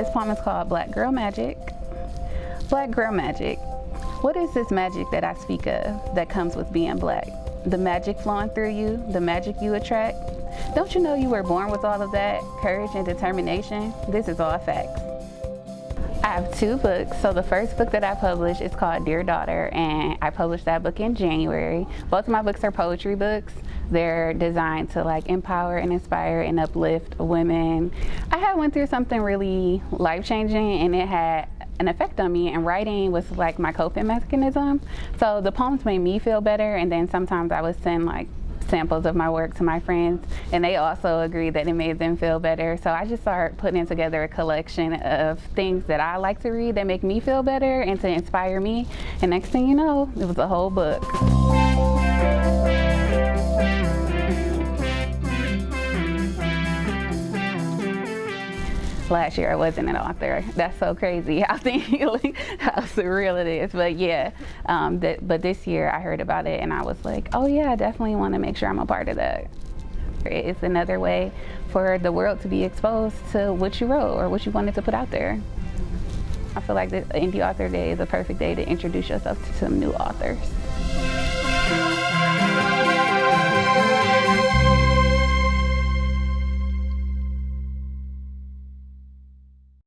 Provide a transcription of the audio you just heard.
This poem is called Black Girl Magic. Black Girl Magic. What is this magic that I speak of that comes with being black? The magic flowing through you, the magic you attract. Don't you know you were born with all of that? Courage and determination. This is all facts. I have 2 books. So the first book that I published is called Dear Daughter, and I published that book in January. Both of my books are poetry books. They're designed to like empower and inspire and uplift women. I had went through something really life-changing, and it had an effect on me, and writing was like my coping mechanism. So the poems made me feel better, and then sometimes I would send like samples of my work to my friends, and they also agreed that it made them feel better. So I just started putting together a collection of things that I like to read that make me feel better and to inspire me, and next thing you know, it was a whole book. Last year I wasn't an author. That's so crazy how surreal it is. But yeah, but this year I heard about it and I was like, oh yeah, I definitely want to make sure I'm a part of that. It's another way for the world to be exposed to what you wrote or what you wanted to put out there. I feel like the Indie Author Day is a perfect day to introduce yourself to some new authors.